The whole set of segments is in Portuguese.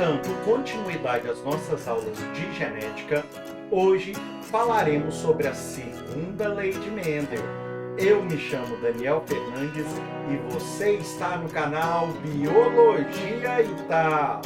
Dando continuidade às nossas aulas de genética, hoje falaremos sobre a segunda lei de Mendel. Eu me chamo Daniel Fernandes e você está no canal Biologia e Tal.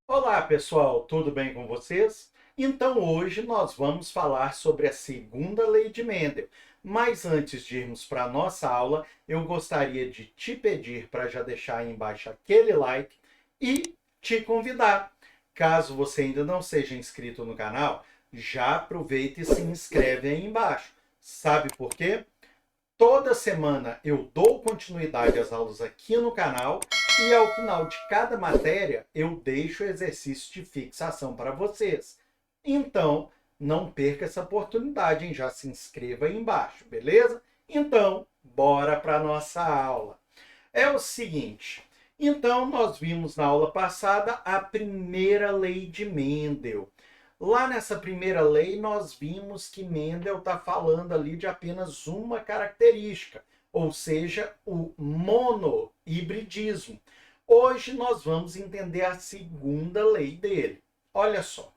Olá pessoal, tudo bem com vocês? Então hoje nós vamos falar sobre a segunda lei de Mendel. Mas antes de irmos para a nossa aula, eu gostaria de te pedir para já deixar aí embaixo aquele like e te convidar. Caso você ainda não seja inscrito no canal, já aproveita e se inscreve aí embaixo. Sabe por quê? Toda semana eu dou continuidade às aulas aqui no canal e ao final de cada matéria eu deixo o exercício de fixação para vocês. Então, não perca essa oportunidade, hein? Já se inscreva aí embaixo, beleza? Então, bora para a nossa aula. É o seguinte, então nós vimos na aula passada a primeira lei de Mendel. Lá nessa primeira lei, nós vimos que Mendel está falando ali de apenas uma característica, ou seja, o monohibridismo. Hoje nós vamos entender a segunda lei dele. Olha só.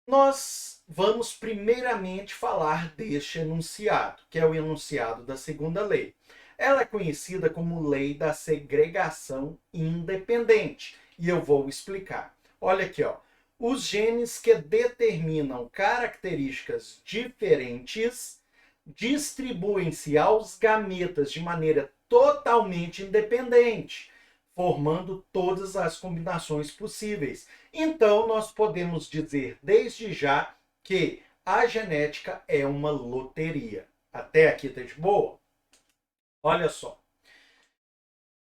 Nós vamos primeiramente falar deste enunciado, que é o enunciado da segunda lei. Ela é conhecida como lei da segregação independente, e eu vou explicar. Olha aqui, ó. Os genes que determinam características diferentes distribuem-se aos gametas de maneira totalmente independente, formando todas as combinações possíveis. Então, nós podemos dizer desde já que a genética é uma loteria. Até aqui tá de boa? Olha só.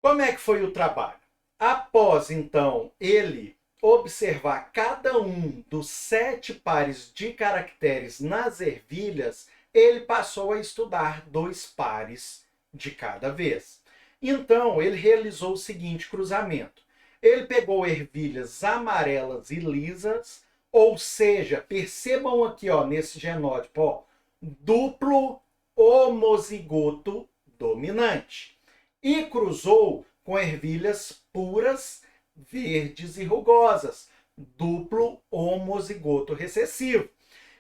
Como é que foi o trabalho? Após, então, ele observar cada um dos 7 pares de caracteres nas ervilhas, ele passou a estudar 2 pares de cada vez. Então, ele realizou o seguinte cruzamento. Ele pegou ervilhas amarelas e lisas, ou seja, percebam aqui, ó, nesse genótipo, ó, duplo homozigoto dominante. E cruzou com ervilhas puras, verdes e rugosas, duplo homozigoto recessivo.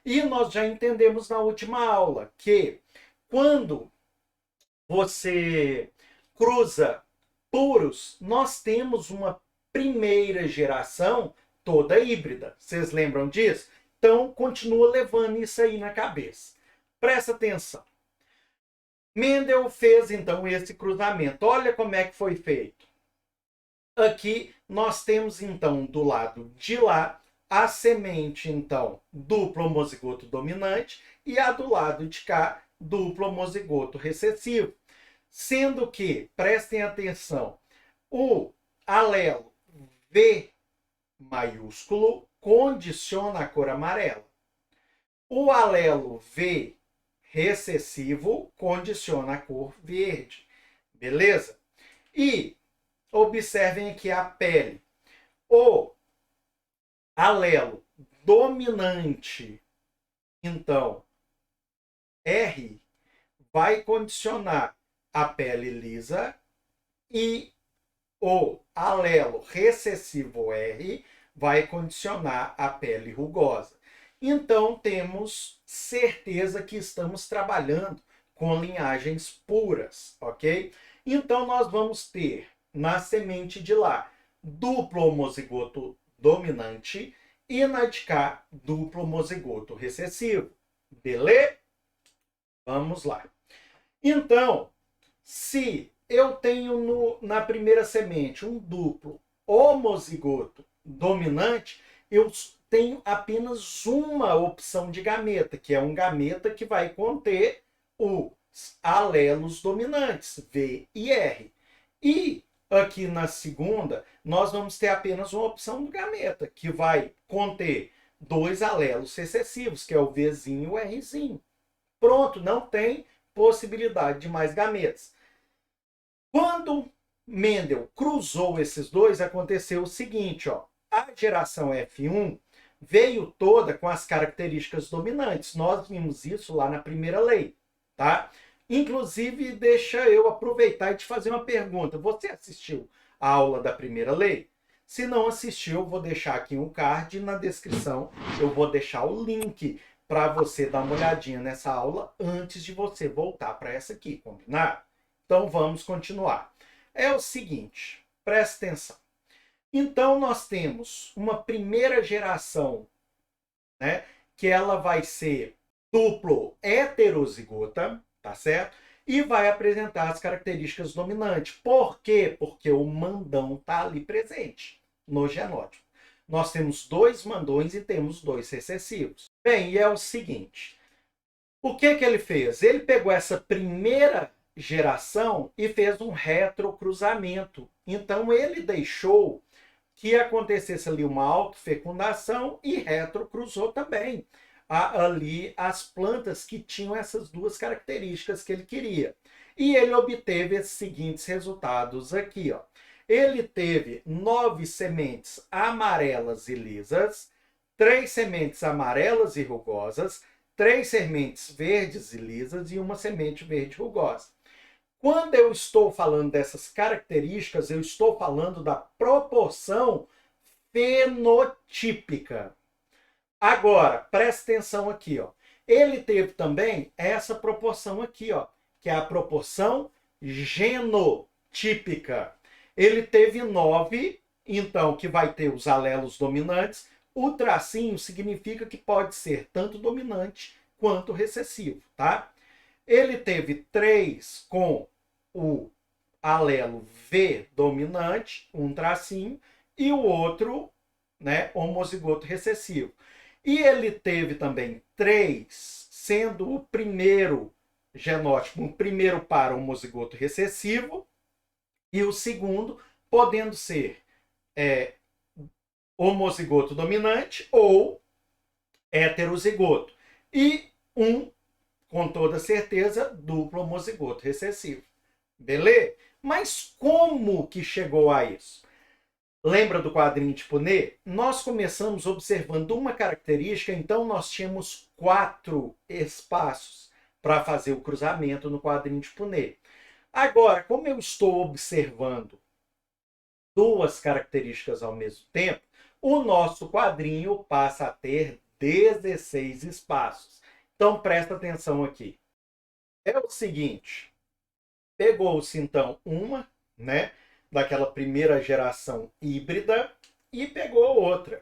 E nós já entendemos na última aula que quando você cruza puros, nós temos uma primeira geração toda híbrida. Vocês lembram disso? Então, continua levando isso aí na cabeça. Presta atenção. Mendel fez, então, esse cruzamento. Olha como é que foi feito. Aqui nós temos, então, do lado de lá, a semente, então, duplo homozigoto dominante e a do lado de cá, duplo homozigoto recessivo. Sendo que, prestem atenção, o alelo V maiúsculo condiciona a cor amarela. O alelo V recessivo condiciona a cor verde. Beleza? E observem aqui a pele. O alelo dominante, então, R, vai condicionar a pele lisa e o alelo recessivo R vai condicionar a pele rugosa. Então, temos certeza que estamos trabalhando com linhagens puras, ok? Então, nós vamos ter na semente de lá duplo homozigoto dominante e na de cá duplo homozigoto recessivo. Beleza? Vamos lá. Então, se eu tenho na primeira semente um duplo homozigoto dominante, eu tenho apenas uma opção de gameta, que é um gameta que vai conter os alelos dominantes, V e R. E aqui na segunda, nós vamos ter apenas uma opção do gameta, que vai conter 2 alelos recessivos, que é o Vzinho e o Rzinho. Pronto, não tem possibilidade de mais gametas. Quando Mendel cruzou esses dois, aconteceu o seguinte, ó. A geração F1 veio toda com as características dominantes. Nós vimos isso lá na primeira lei, tá? Inclusive, deixa eu aproveitar e te fazer uma pergunta. Você assistiu a aula da primeira lei? Se não assistiu, eu vou deixar aqui um card na descrição. Eu vou deixar o link para você dar uma olhadinha nessa aula antes de você voltar para essa aqui, combinado? Então vamos continuar. É o seguinte, presta atenção. Então nós temos uma primeira geração, né, que ela vai ser duplo heterozigota, tá certo? E vai apresentar as características dominantes. Por quê? Porque o mandão está ali presente no genótipo. Nós temos 2 mandões e temos 2 recessivos. Bem, e é o seguinte, o que ele fez? Ele pegou essa primeira geração e fez um retrocruzamento. Então ele deixou que acontecesse ali uma autofecundação e retrocruzou também ali as plantas que tinham essas 2 características que ele queria. E ele obteve esses seguintes resultados aqui, ó. Ele teve 9 sementes amarelas e lisas, 3 sementes amarelas e rugosas, 3 sementes verdes e lisas e 1 semente verde rugosa. Quando eu estou falando dessas características, eu estou falando da proporção fenotípica. Agora, presta atenção aqui, ó. Ele teve também essa proporção aqui, ó, que é a proporção genotípica. Ele teve 9, então, que vai ter os alelos dominantes. O tracinho significa que pode ser tanto dominante quanto recessivo, tá? Ele teve 3 com o alelo V dominante, um tracinho, e o outro, né, homozigoto recessivo. E ele teve também 3, sendo o primeiro genótipo, o primeiro par homozigoto recessivo, e o segundo podendo ser homozigoto dominante ou heterozigoto. E um, com toda certeza, duplo homozigoto recessivo. Beleza? Mas como que chegou a isso? Lembra do quadrinho de Punnett? Nós começamos observando uma característica, então nós tínhamos 4 espaços para fazer o cruzamento no quadrinho de Punnett. Agora, como eu estou observando 2 características ao mesmo tempo, o nosso quadrinho passa a ter 16 espaços. Então, presta atenção aqui. É o seguinte, pegou-se então uma, né, daquela primeira geração híbrida e pegou outra.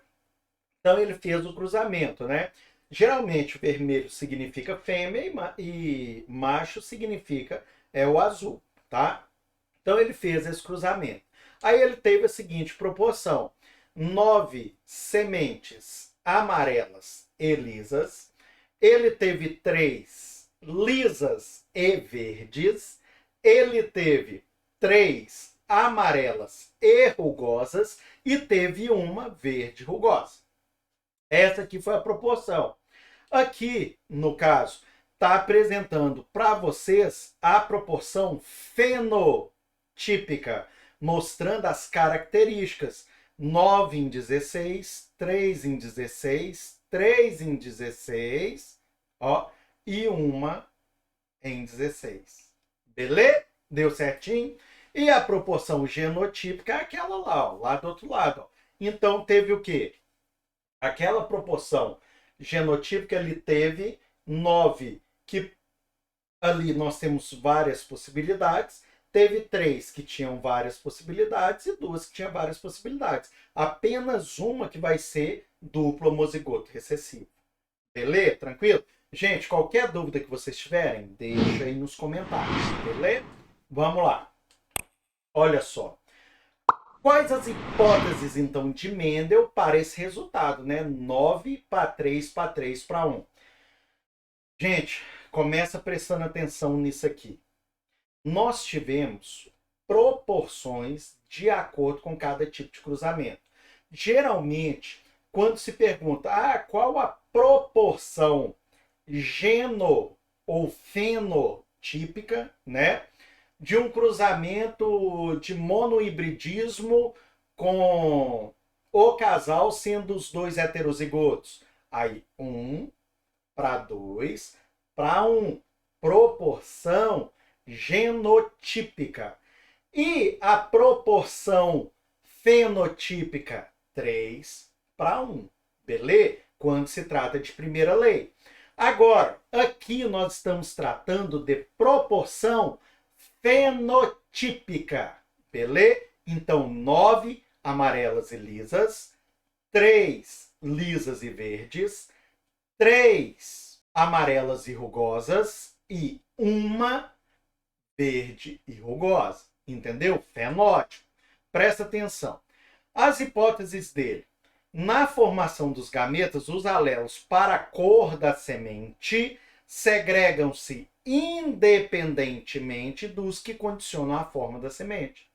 Então, ele fez o cruzamento, né? Geralmente, o vermelho significa fêmea e macho significa o azul, tá? Então, ele fez esse cruzamento. Aí, ele teve a seguinte proporção: 9 sementes amarelas e lisas. Ele teve 3 lisas e verdes. Ele teve 3 amarelas e rugosas. E teve uma verde rugosa. Essa aqui foi a proporção. Aqui, no caso, está apresentando para vocês a proporção fenotípica, mostrando as características. 9 em 16, 3 em 16, 3 em 16, ó, e uma em 16. Beleza? Deu certinho? E a proporção genotípica é aquela lá, ó, lá do outro lado. Ó. Então, teve o quê? Aquela proporção genotípica, ele teve 9, que ali nós temos várias possibilidades. Teve 3 que tinham várias possibilidades e 2 que tinham várias possibilidades. Apenas uma que vai ser duplo homozigoto recessivo. Beleza? Tranquilo? Gente, qualquer dúvida que vocês tiverem, deixa aí nos comentários. Beleza? Vamos lá. Olha só. Quais as hipóteses, então, de Mendel para esse resultado, né? 9 para 3 para 3 para 1. Gente, começa prestando atenção nisso aqui. Nós tivemos proporções de acordo com cada tipo de cruzamento. Geralmente, quando se pergunta qual a proporção geno ou fenotípica, né, de um cruzamento de monohibridismo com o casal sendo os 2 heterozigotos. Aí, 1 para 2 para 1. proporção genotípica. E a proporção fenotípica, 3:1. Beleza? Quando se trata de primeira lei. Agora, aqui nós estamos tratando de proporção fenotípica. Beleza? Então, 9 amarelas e lisas, 3 lisas e verdes, 3 amarelas e rugosas e 1 verde e rugosa. Entendeu? Fenótipo. Presta atenção. As hipóteses dele. Na formação dos gametas, os alelos para a cor da semente segregam-se independentemente dos que condicionam a forma da semente.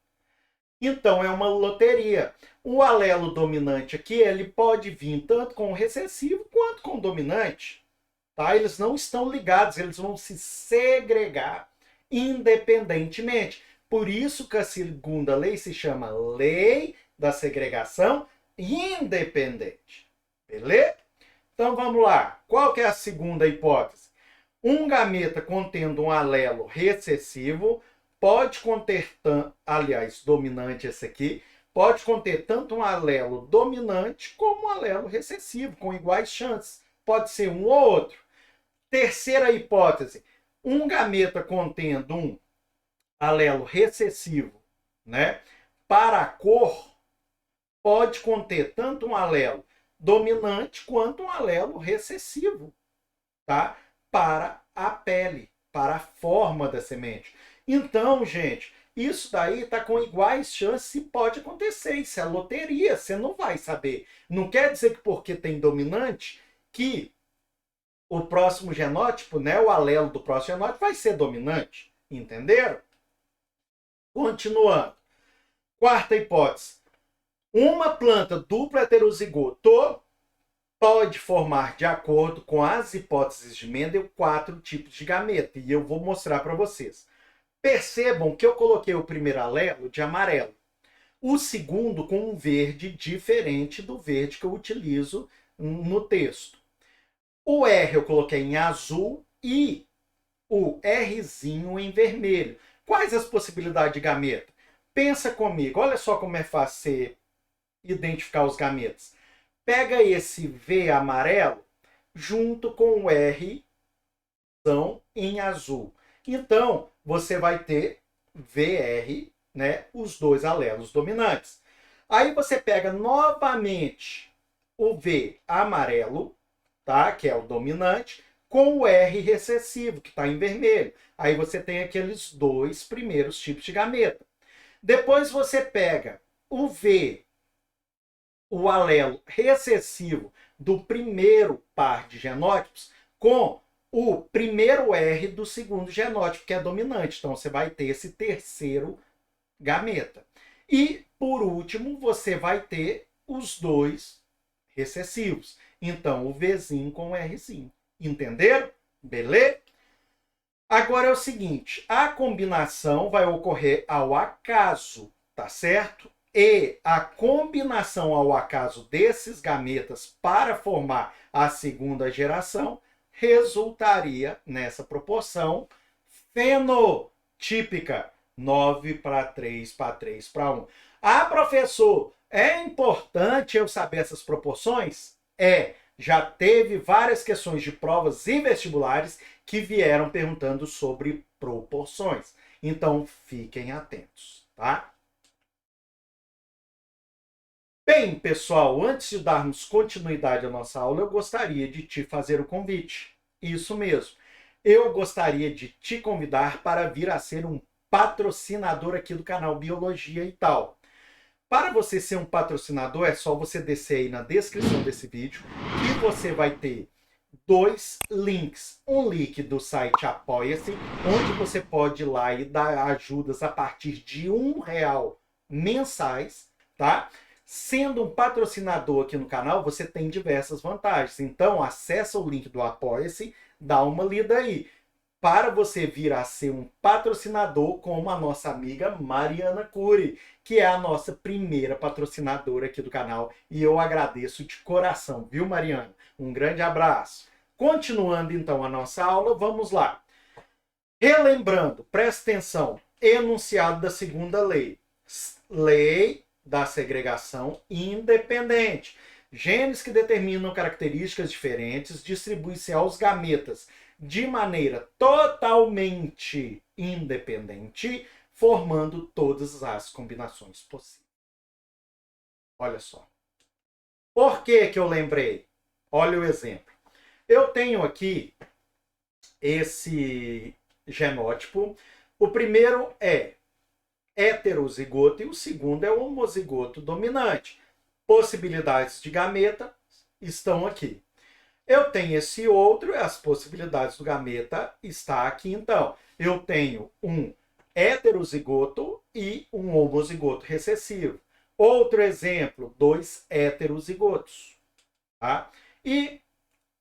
Então, é uma loteria. O alelo dominante aqui, ele pode vir tanto com o recessivo quanto com o dominante. Tá? Eles não estão ligados, eles vão se segregar independentemente. Por isso que a segunda lei se chama lei da segregação independente. Beleza? Então vamos lá. Qual que é a segunda hipótese? Um gameta contendo um alelo recessivo pode conter, aliás, dominante esse aqui, pode conter tanto um alelo dominante como um alelo recessivo, com iguais chances. Pode ser um ou outro. Terceira hipótese. Um gameta contendo um alelo recessivo, né, para a cor, pode conter tanto um alelo dominante quanto um alelo recessivo, tá? Para a pele, para a forma da semente. Então, gente, isso daí tá com iguais chances e pode acontecer. Isso é loteria, você não vai saber. Não quer dizer que porque tem dominante, que o próximo genótipo, né, o alelo do próximo genótipo vai ser dominante. Entenderam? Continuando. Quarta hipótese. Uma planta dupla heterozigoto pode formar, de acordo com as hipóteses de Mendel, 4 tipos de gameta. E eu vou mostrar para vocês. Percebam que eu coloquei o primeiro alelo de amarelo. O segundo com um verde diferente do verde que eu utilizo no texto. O R eu coloquei em azul e o Rzinho em vermelho. Quais as possibilidades de gameta? Pensa comigo. Olha só como é fácil você identificar os gametas. Pega esse V amarelo junto com o R em azul. Então, você vai ter VR, né, os dois alelos dominantes. Aí você pega novamente o V amarelo, tá, que é o dominante, com o R recessivo, que está em vermelho. Aí você tem aqueles dois primeiros tipos de gameta. Depois você pega o V, o alelo recessivo do primeiro par de genótipos com o primeiro R do segundo genótipo, que é dominante. Então, você vai ter esse terceiro gameta. E, por último, você vai ter os dois recessivos. Então, o Vzinho com o Rzinho. Entenderam? Beleza? Agora é o seguinte, a combinação vai ocorrer ao acaso, tá certo? E a combinação ao acaso desses gametas para formar a segunda geração resultaria nessa proporção fenotípica, 9:3:3:1. Ah, professor, é importante eu saber essas proporções? Já teve várias questões de provas e vestibulares que vieram perguntando sobre proporções. Então, fiquem atentos, tá? Bem, pessoal, antes de darmos continuidade à nossa aula, eu gostaria de te fazer o convite. Isso mesmo. Eu gostaria de te convidar para vir a ser um patrocinador aqui do canal Biologia e Tal. Para você ser um patrocinador, é só você descer aí na descrição desse vídeo que você vai ter 2 links. Um link do site Apoia-se, onde você pode ir lá e dar ajudas a partir de R$1 mensais, tá? Sendo um patrocinador aqui no canal, você tem diversas vantagens. Então, acessa o link do Apoia-se, dá uma lida aí. Para você vir a ser um patrocinador como a nossa amiga Mariana Cury, que é a nossa primeira patrocinadora aqui do canal. E eu agradeço de coração, viu, Mariana? Um grande abraço. Continuando, então, a nossa aula, vamos lá. Relembrando, presta atenção, enunciado da segunda lei. Lei da segregação independente. Genes que determinam características diferentes distribuem-se aos gametas de maneira totalmente independente, formando todas as combinações possíveis. Olha só. Por que que eu lembrei? Olha o exemplo. Eu tenho aqui esse genótipo. O primeiro é heterozigoto e o segundo é homozigoto dominante. Possibilidades de gameta estão aqui. Eu tenho esse outro, as possibilidades do gameta está aqui então. Eu tenho um heterozigoto e um homozigoto recessivo. Outro exemplo, 2 heterozigotos. Tá? E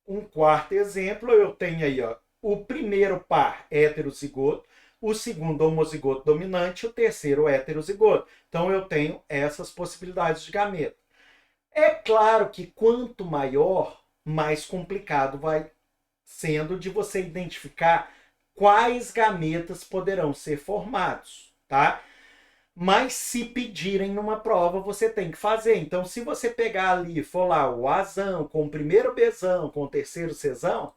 um quarto exemplo, eu tenho aí ó, o primeiro par heterozigoto, o segundo homozigoto dominante, o terceiro heterozigoto. Então eu tenho essas possibilidades de gameta. É claro que quanto maior, mais complicado vai sendo de você identificar quais gametas poderão ser formados, tá? Mas se pedirem numa prova, você tem que fazer. Então, se você pegar ali e for lá o Azão com o primeiro Bzão com o terceiro Czão,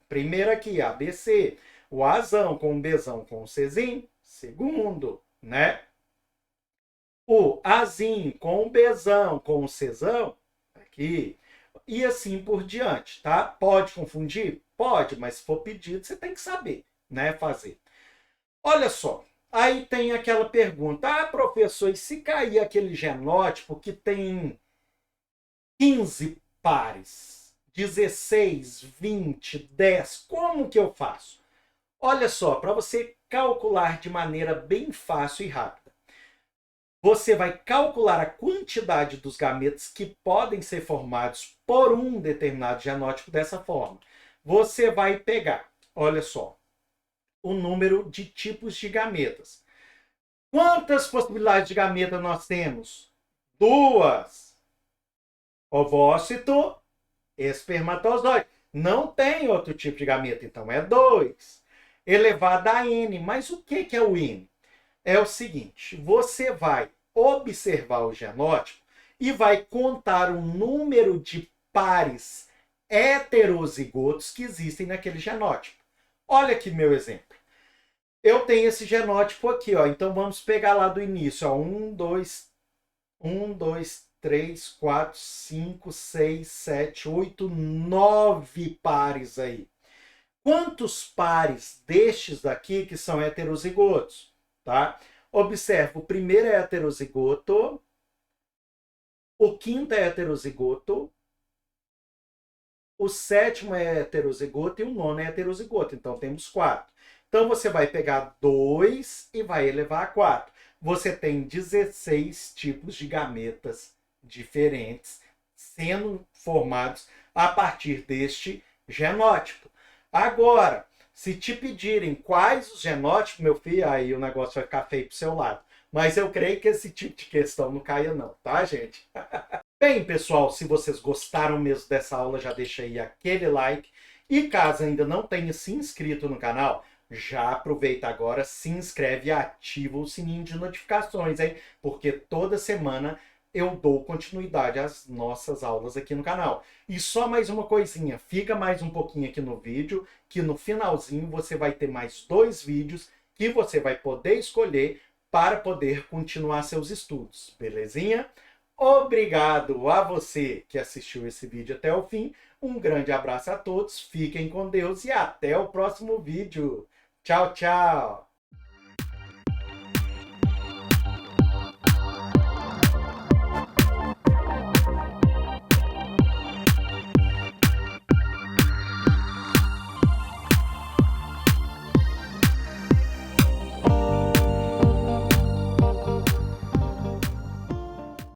primeiro aqui, ABC. O Azão com o Bzão com o Czinho, segundo, né? O Azinho com o Bzão com o Czão, aqui. E assim por diante, tá? Pode confundir? Pode, mas se for pedido, você tem que saber, né? Fazer. Olha só. Aí tem aquela pergunta, professor, e se cair aquele genótipo que tem 15 pares, 16, 20, 10, como que eu faço? Olha só, para você calcular de maneira bem fácil e rápida, você vai calcular a quantidade dos gametas que podem ser formados por um determinado genótipo dessa forma. Você vai pegar, olha só, o número de tipos de gametas. Quantas possibilidades de gameta nós temos? 2. Ovócito, espermatozoide. Não tem outro tipo de gameta, então é 2. Elevado a N. Mas o que é o N? É o seguinte, você vai observar o genótipo e vai contar o número de pares heterozigotos que existem naquele genótipo. Olha aqui meu exemplo. Eu tenho esse genótipo aqui, ó. Então vamos pegar lá do início, ó. 1, 2, 3, 4, 5, 6, 7, 8, 9 pares aí. Quantos pares destes daqui que são heterozigotos? Tá? Observa, o primeiro é heterozigoto, o quinto é heterozigoto, o sétimo é heterozigoto e o nono é heterozigoto. Então temos 4. Então você vai pegar 2 e vai elevar a 4. Você tem 16 tipos de gametas diferentes sendo formados a partir deste genótipo. Agora, se te pedirem quais os genótipos, meu filho, aí o negócio vai ficar feio pro seu lado. Mas eu creio que esse tipo de questão não caia não, tá, gente? Bem, pessoal, se vocês gostaram mesmo dessa aula, já deixa aí aquele like. E caso ainda não tenha se inscrito no canal, já aproveita agora, se inscreve e ativa o sininho de notificações, hein? Porque toda semana eu dou continuidade às nossas aulas aqui no canal. E só mais uma coisinha, fica mais um pouquinho aqui no vídeo, que no finalzinho você vai ter mais 2 vídeos que você vai poder escolher para poder continuar seus estudos, belezinha? Obrigado a você que assistiu esse vídeo até o fim. Um grande abraço a todos, fiquem com Deus e até o próximo vídeo. Tchau, tchau!